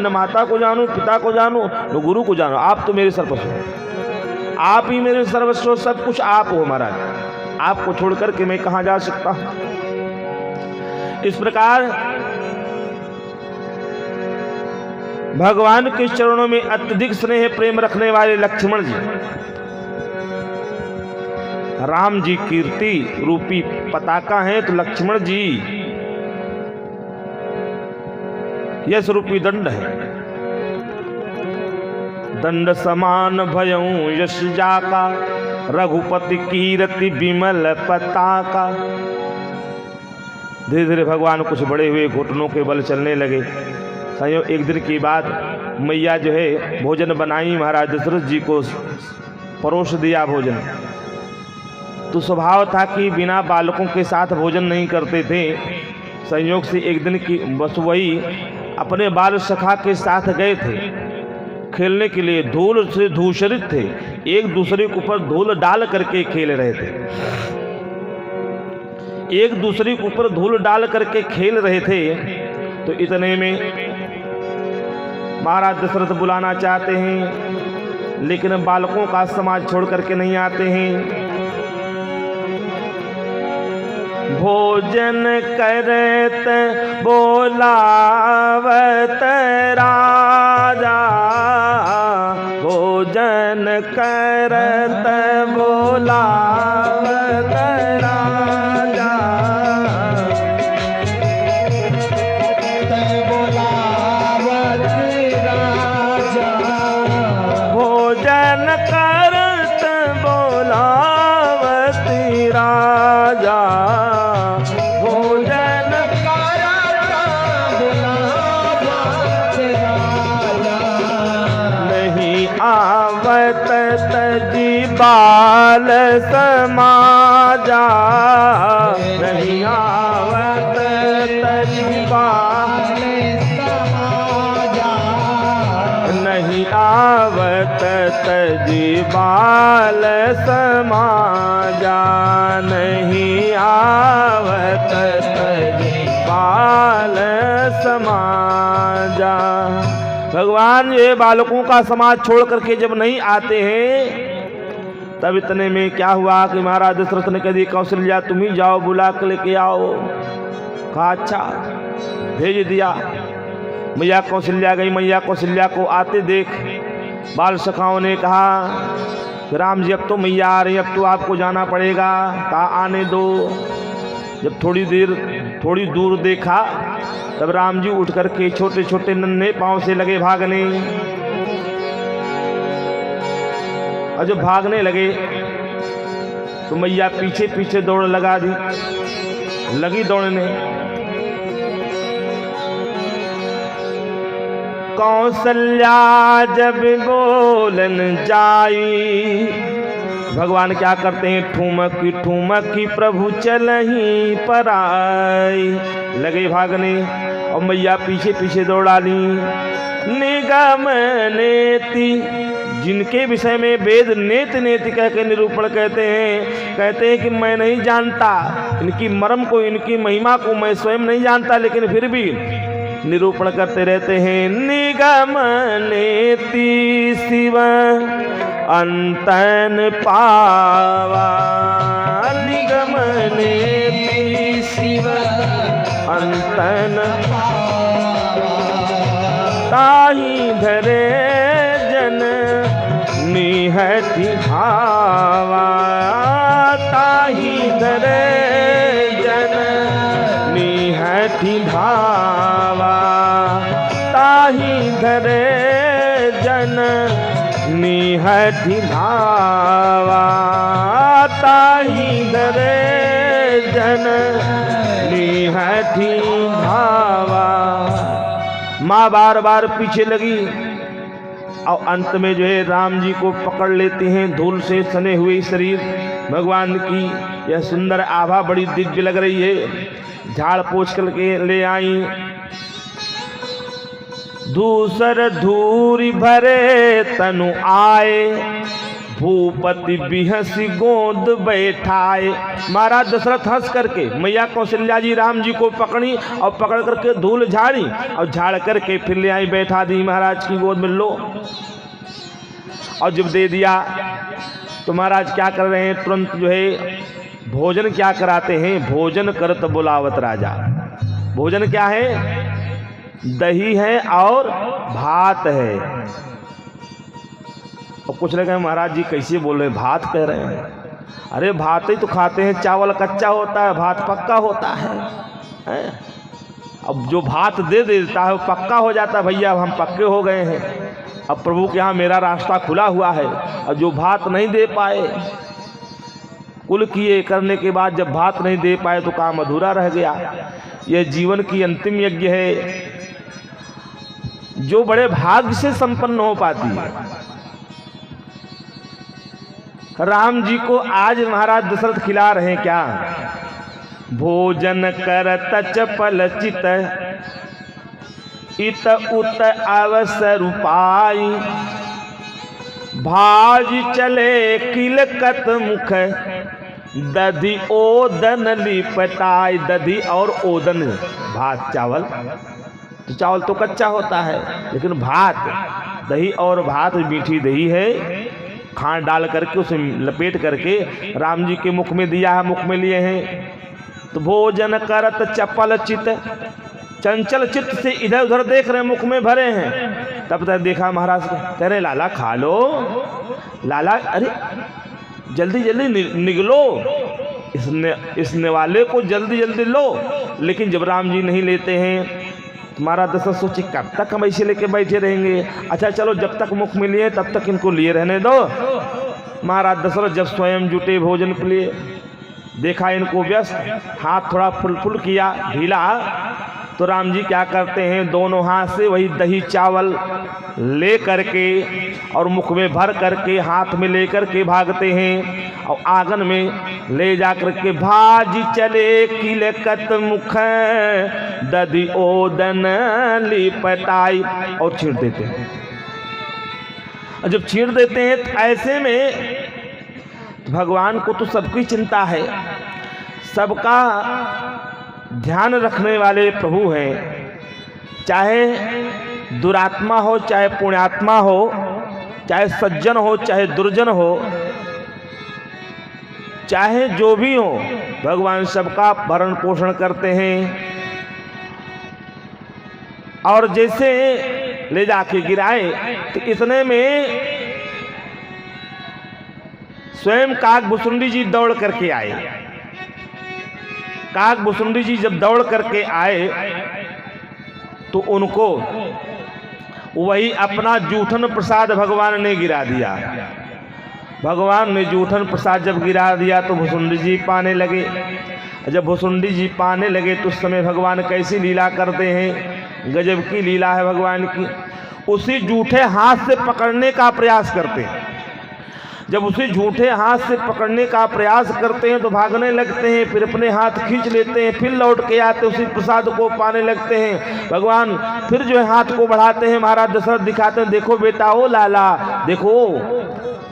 न माता को जानूं, पिता को जानूं, न गुरु को जानूं, आप तो मेरे सर्वस्व हो, आप ही मेरे सर्वस्व, सब कुछ आप हो महाराज। आपको छोड़ करके मैं कहां जा सकता हूं। इस प्रकार भगवान के चरणों में अत्यधिक स्नेह प्रेम रखने वाले लक्ष्मण जी, राम जी कीर्ति रूपी पताका हैं, तो लक्ष्मण जी यश रूपी दंड है। दंड समान भयऊ यश जाका, रघुपति कीर्ति विमल पताका। धीरे धीरे भगवान कुछ बड़े हुए, घुटनों के बल चलने लगे। संयोग एक दिन की बात, मैया जो है भोजन बनाई, महाराज दशरथ जी को परोस दिया भोजन। तो स्वभाव था कि बिना बालकों के साथ भोजन नहीं करते थे। संयोग से एक दिन की बस वही अपने बाल सखा के साथ गए थे खेलने के लिए, धूल से धूसरित थे, एक दूसरे के ऊपर धूल डाल करके खेल रहे थे, एक दूसरे के ऊपर धूल डाल करके खेल रहे थे। तो इतने में महाराज दशरथ बुलाना चाहते हैं, लेकिन बालकों का समाज छोड़ करके नहीं आते हैं। भोजन करत बोलावत राजा, भोजन करत बोलावत राजा, भोजन करत बोलावत राजा, भोजन करत बोलावत राजा। नहीं आवत तजी बाल समाजा, नहीं आवत तजी बाल समाजा, नहीं आवत तजी बाल समाजा, नहीं आवत तजी बाल समाजा। भगवान ये बालकों का समाज छोड़ करके जब नहीं आते हैं, तब इतने में क्या हुआ कि महाराज दशरथ ने कह दी, कौशल्या तुम ही जाओ, बुला के लेके आओ। कहा अच्छा, भेज दिया। मैया कौशल्या गई। मैया कौशल्या को आते देख बाल सखाओं ने कहा, राम जी अब तो मैया आ रही, अब तो आपको जाना पड़ेगा। कहा आने दो। जब थोड़ी दूर देखा, तब राम जी उठ करके छोटे छोटे नन्हे पांव से लगे भागने। और जब भागने लगे तो मैया पीछे पीछे दौड़ लगी दौड़ने। कौशल्या जब बोलन जाई, भगवान क्या करते हैं, ठुमकी ठुमकी प्रभु चलही पर आई। लगे भागने और मैया पीछे पीछे दौड़ा ली। निगम नेति, जिनके विषय में वेद नेति नेति कह के निरूपण कहते हैं कि मैं नहीं जानता इनकी मर्म को, इनकी महिमा को मैं स्वयं नहीं जानता, लेकिन फिर भी निरूपण करते रहते हैं। निगम नेति शिव अंतन पावा, निगम नेति शिव अंतन ताही धरे जन निहति भावा, ताही धरे जन निहति धावा, ताही धरे जन निहति धावा, ताही धरे जन निहति धावा। माँ बार बार पीछे लगी और अंत में जो है राम जी को पकड़ लेते हैं। धूल से सने हुए शरीर भगवान की यह सुंदर आभा बड़ी दिव्य लग रही है। झाड़ पोंछ करके ले आई। धूसर धूरी भरे तनु आए, भूपति बिहसी गोद बैठाए। महाराज दशरथ हंस करके मैया कौशल्या जी राम जी को पकड़ी और पकड़ करके धूल झाड़ी और झाड़ करके फिर ले आई बैठा दी महाराज की गोद में। लो, और जब दे दिया तो महाराज क्या कर रहे हैं, तुरंत जो है भोजन क्या कराते हैं, भोजन करत बुलावत राजा। भोजन क्या है, दही है और भात है। और कुछ लोग महाराज जी कैसे बोल रहे हैं, भात कह रहे हैं। अरे भात ही तो खाते हैं, चावल कच्चा होता है, भात पक्का होता है। अब जो भात दे देता है वो पक्का हो जाता है, भैया अब हम पक्के हो गए हैं, अब प्रभु के यहाँ मेरा रास्ता खुला हुआ है। और जो भात नहीं दे पाए, कुल किए करने के बाद जब भात नहीं दे पाए तो काम अधूरा रह गया। यह जीवन की अंतिम यज्ञ है जो बड़े भाग्य से संपन्न हो पाती है। राम जी को आज महाराज दशरथ खिला रहे हैं क्या, भोजन करत चपल चित इत उत अवसर पाई। भाज चले किलकत मुख दधी ओदन लिपटाई। दधी और ओदन, भात चावल, तो चावल तो कच्चा होता है, लेकिन भात, दही और भात मीठी दही है, खांड डाल करके उसे लपेट करके राम जी के मुख में दिया है, मुख में लिए हैं। तो भोजन करत चपल चित, चंचल चित्त से इधर उधर देख रहे, मुख में भरे हैं। तब तक देखा महाराज कह रहे लाला खा लो, लाला अरे जल्दी जल्दी निगलो, इसने वाले को जल्दी जल्दी लो। लेकिन जब राम जी नहीं लेते हैं, महाराज दशरथ सोचे कब तक हम ऐसे लेके बैठे रहेंगे, अच्छा चलो जब तक मुख में लिए तब तक इनको लिए रहने दो। महाराज दशरथ जब स्वयं जुटे भोजन के लिए, देखा इनको व्यस्त, हाथ थोड़ा फुल किया ढीला, तो राम जी क्या करते हैं, दोनों हाथ से वही दही चावल ले करके और मुख में भर करके हाथ में ले करके भागते हैं और आंगन में ले जा करके भाज चले किलकत मुख दधी ओदन लिपटाई और छींट देते हैं। और जब छींट देते हैं तो ऐसे में भगवान को तो सबकी चिंता है, सबका ध्यान रखने वाले प्रभु हैं। चाहे दुरात्मा हो, चाहे पुण्यात्मा हो, चाहे सज्जन हो, चाहे दुर्जन हो, चाहे जो भी हो, भगवान सबका भरण पोषण करते हैं। और जैसे ले जाके गिराए तो इतने में स्वयं काकभुसुंडी जी दौड़ करके आए। काकभुसुंडी जी जब दौड़ करके आए तो उनको वही अपना जूठन प्रसाद भगवान ने गिरा दिया। भगवान ने जूठन प्रसाद जब गिरा दिया तो भुसुंडी जी पाने लगे। जब भुसुंडी जी पाने लगे तो उस समय भगवान कैसी लीला करते हैं, गजब की लीला है भगवान की। उसी जूठे हाथ से पकड़ने का प्रयास करते हैं। जब उसे झूठे हाथ से पकड़ने का प्रयास करते हैं तो भागने लगते हैं, फिर अपने हाथ खींच लेते हैं, फिर लौट के आते उसी प्रसाद को पाने लगते हैं। भगवान फिर जो है हाथ को बढ़ाते हैं, महाराज दशरथ दिखाते हैं, देखो बेटा ओ लाला, देखो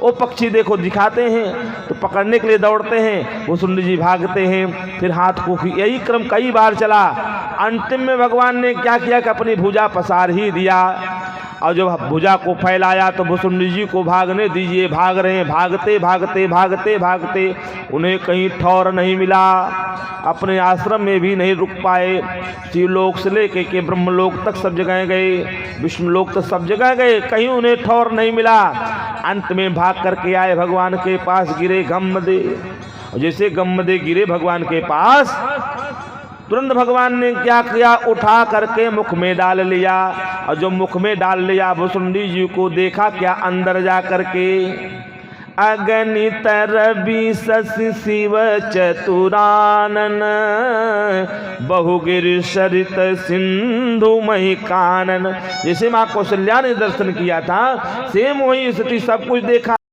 ओ पक्षी देखो, दिखाते हैं तो पकड़ने के लिए दौड़ते हैं। भुसुंडी जी भागते हैं, फिर हाथ को, यही क्रम कई बार चला। अंतिम में भगवान ने क्या किया कि अपनी भुजा पसार ही दिया। और जब भुजा को फैलाया तो भुसुंडी जी को भागने दीजिए, भाग रहे हैं, भागते भागते भागते भागते उन्हें कहीं ठौर नहीं मिला, अपने आश्रम में भी नहीं रुक पाए। शिवलोक से लेके के ब्रह्मलोक तक सब जगह गए, विष्णुलोक तक सब जगह गए, कहीं उन्हें ठौर नहीं मिला। अंत में भाग करके आए भगवान के पास, गिरे गम्मदे। जैसे गम्मदे गिरे भगवान के पास, तुरंत भगवान ने क्या किया, उठा करके मुख में डाल लिया। और जो मुख में डाल लिया, भुसुंडी जी को देखा क्या अंदर जा करके, अगणित रवि शशि शिव चतुरानन, बहुगिर सरित सिंधु मही कानन। जैसे माँ कौशल्या ने दर्शन किया था, सेम वही स्थिति, सब कुछ देखा।